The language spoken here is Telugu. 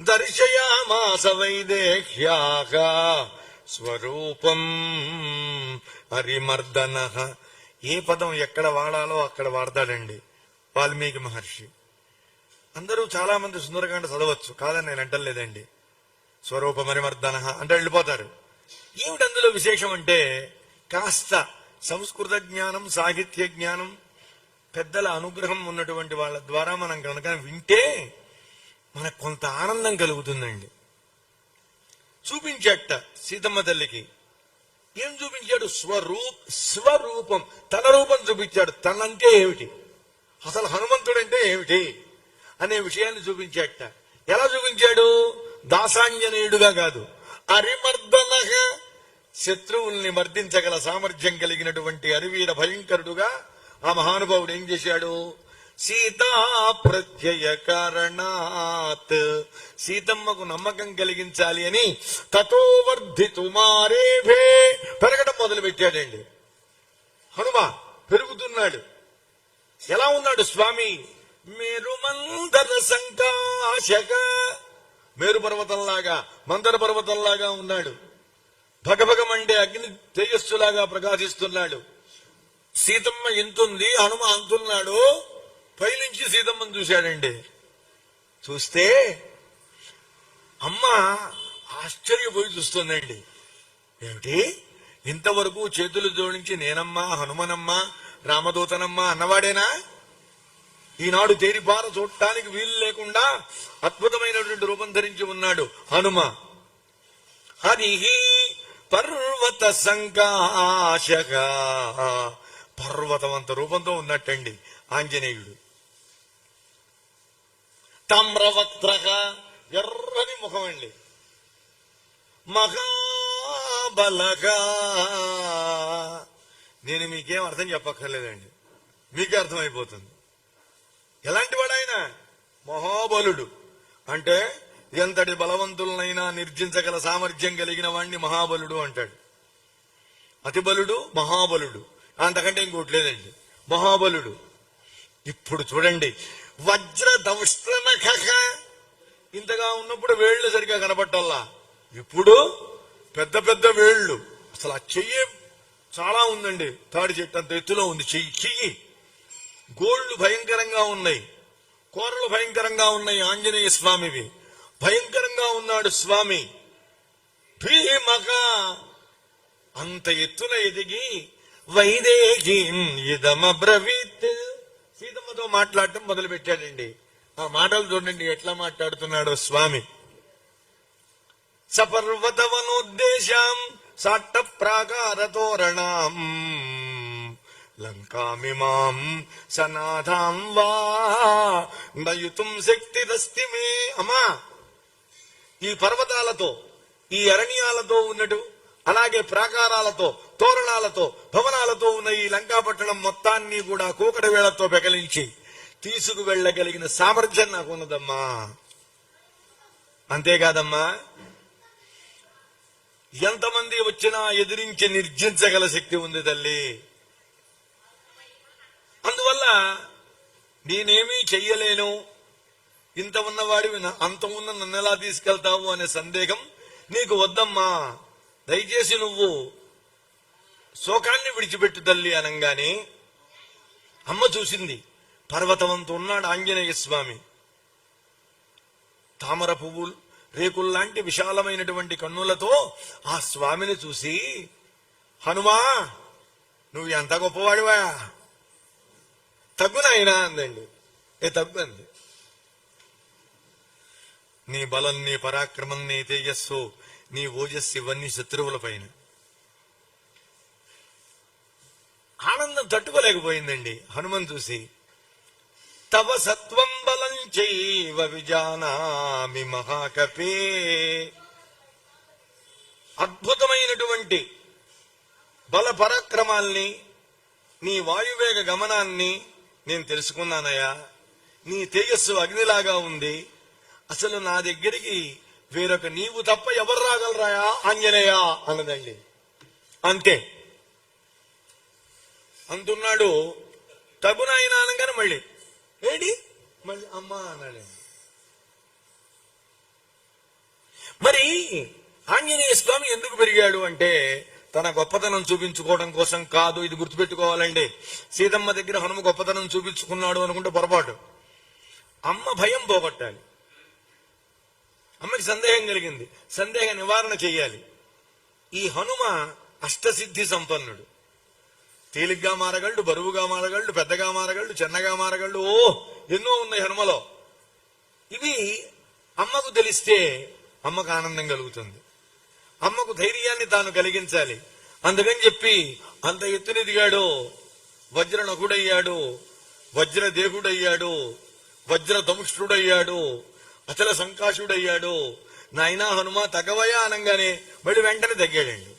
దర్శయామాస వైదేహ్యాః స్వరూపం హరిమర్దన. ఏ పదం ఎక్కడ వాడాలో అక్కడ వాడతాడండి వాల్మీకి మహర్షి. అందరూ చాలా మంది సుందరకాండ చదవచ్చు, కాదని నేను అంటలేదండి. స్వరూప హరిమర్దన అంటే వెళ్ళిపోతారు. ఏమిటి అందులో విశేషం అంటే, కాస్త సంస్కృత జ్ఞానం, సాహిత్య జ్ఞానం, పెద్దల అనుగ్రహం ఉన్నటువంటి వాళ్ళ ద్వారా మనం కనుక వింటే మనకు కొంత ఆనందం కలుగుతుందండి. చూపించాట సీతమ్మ తల్లికి. ఏం చూపించాడు? స్వరూపం, తన రూపం చూపించాడు. తనంటే ఏమిటి, అసలు హనుమంతుడంటే ఏమిటి అనే విషయాన్ని చూపించాట. ఎలా చూపించాడు? దాసాంజనేయుడుగా కాదు, హరిమర్దనగా, శత్రువుల్ని మర్దించగల సామర్థ్యం కలిగినటువంటి హరివీర భయంకరుడుగా ఆ మహానుభావుడు ఏం చేశాడు? సీతా ప్రత్యయ కారణాత్, సీతమ్మకు నమ్మకం కలిగించాలి అని తతో వర్ధితుమారేభే, పెరగడం మొదలు పెట్టాడండి. హనుమ పెరుగుతున్నాడు. ఎలా ఉన్నాడు స్వామి? మేరుమందర సంకాశక, మేరు పర్వతంలాగా, మందర పర్వతంలాగా ఉన్నాడు. భగభగమండే అగ్ని తేజస్సులాగా ప్రకాశిస్తున్నాడు. సీతమ్మ ఎంతుంది, హనుమ అంతున్నాడు. పైనుంచి సీతమ్మను చూశాడండి. చూస్తే అమ్మ ఆశ్చర్యపోయి చూస్తుందండి. ఏమిటి, ఇంతవరకు చేతులు జోడించి నేనమ్మా, హనుమనమ్మా, రామదూతనమ్మా అన్నవాడేనా? ఈనాడు తేరిపార చూడటానికి వీలు లేకుండా అద్భుతమైనటువంటి రూపం ధరించి ఉన్నాడు హనుమ. హరి పర్వత సంకాశక, పర్వతమంత రూపంతో ఉన్నట్టండి ఆంజనేయుడు. తామ్రవక్త్రక, ఎర్రని ముఖం అండి. మహాబలగా, నేను మీకేం అర్థం చెప్పక్కర్లేదండి, మీకే అర్థమైపోతుంది. ఎలాంటి వాడు ఆయన? మహాబలుడు. అంటే ఎంతటి బలవంతులనైనా నిర్జించగల సామర్థ్యం కలిగిన వాణ్ణి మహాబలుడు అంటాడు. అతి బలుడు, మహాబలుడు, అంతకంటే ఇంకోటి లేదండి. మహాబలుడు. ఇప్పుడు చూడండి, వజ్రదౌష్ట్రనఖ, ఇంతగా ఉన్నప్పుడు వేళ్లు సరిగా కనపట్టాలా, ఇప్పుడు పెద్ద పెద్ద వేళ్లు. అసలు ఆ చెయ్యి చాలా ఉందండి, తాడి చెట్టు అంత ఎత్తులో ఉంది చెయ్యి. గోళ్లు భయంకరంగా ఉన్నాయి, కూరలు భయంకరంగా ఉన్నాయి. ఆంజనేయ స్వామివి భయంకరంగా ఉన్నాడు స్వామి. భీమక, అంత ఎత్తున ఎదిగి వైదేహీం ఇదమబ్రవీత్, సీతమ్మతో మాట్లాడటం మొదలు పెట్టాడండి. ఆ మాటలు చూడండి ఎట్లా మాట్లాడుతున్నాడో స్వామి. సపర్వతవనోద్దేశాం సాట్ట ప్రాకార తోరణాం లంకామిమాం సనాథాం వా నయుతుం శక్తిరస్తి మే. అమ్మా, ఈ పర్వతాలతో, ఈ అరణ్యాలతో ఉన్నట్టు, అలాగే ప్రాకారాలతో, తోరణాలతో, భవనాలతో ఉన్న ఈ లంకాపట్టణం మొత్తాన్ని కూడా కూకటి వేళ్లతో పెకలించి తీసుకు వెళ్లగలిగిన సామర్థ్యం నాకు ఉన్నదమ్మా. అంతేకాదమ్మా, ఎంతమంది వచ్చినా ఎదిరించి నిర్జించగల శక్తి ఉంది తల్లి. అందువల్ల నేనేమీ చెయ్యలేను, ఇంత ఉన్నవాడివి అంత ఉన్న నన్ను ఎలా తీసుకెళ్తావు అనే సందేహం నీకు వద్దమ్మా. దయచేసి నువ్వు శోకాన్ని విడిచిపెట్టు తల్లి అనగానే అమ్మ చూసింది, పర్వతవంతో ఉన్నాడు ఆంజనేయ స్వామి. తామర పువ్వులు రేకుల్లాంటి విశాలమైనటువంటి కన్నులతో ఆ స్వామిని చూసి, హనుమా నువ్వు ఎంత గొప్పవాడివా, తగ్గునాయనా అందండి. తగ్గు అంది. నీ బలం, నీ పరాక్రమం, నీ తేజస్సు, నీ ఓజస్సు ఇవన్నీ శత్రువుల పైన. ఆనందం తట్టుకోలేకపోయిందండి హనుమన్ చూసి. తవ సత్వం బలం చైవ విజానామి మహాకపే, అద్భుతమైనటువంటి బల పరాక్రమాల్ని, నీ వాయువేగ గమనాన్ని నేను తెలుసుకున్నానయ్యా. నీ తేజస్సు అగ్నిలాగా ఉంది. అసలు నా దగ్గరికి వేరొక నీవు తప్ప ఎవరు రాగలరాయా ఆంజనేయ అన్నదండి. అంతే అంటున్నాడు. తగునాయన అనగానే మళ్ళీ ఏడి, మళ్ళీ అమ్మా అన్నాడు. ఆంజనేయ స్వామి ఎందుకు పెరిగాడు అంటే తన గొప్పతనం చూపించుకోవడం కోసం కాదు. ఇది గుర్తుపెట్టుకోవాలండి. సీతమ్మ దగ్గర హనుమ గొప్పతనం చూపించుకున్నాడు అనుకుంటే పొరపాటు. అమ్మ భయం పోగొట్టాలి. అమ్మకి సందేహం కలిగింది, సందేహ నివారణ చెయ్యాలి. ఈ హనుమ అష్టసిద్ధి సంపన్నుడు. తేలిగ్గా మారగలడు, బరువుగా మారగలడు, పెద్దగా మారగలడు, చిన్నగా మారగలడు. ఎన్నో ఉన్నాయి హనుమలో. ఇవి అమ్మకు తెలిస్తే అమ్మకు ఆనందం కలుగుతుంది. అమ్మకు ధైర్యాన్ని తాను కలిగించాలి. అందుకని చెప్పి అంత ఎత్తునెదిగాడు, వజ్ర నకుడయ్యాడు, వజ్ర దేహుడయ్యాడు, వజ్ర దంష్ట్రుడయ్యాడు, అచల సంకాశుడయ్యాడు. నాయనా హనుమ తగవయా అనగానే మళ్ళీ వెంటనే తగ్గాడండి.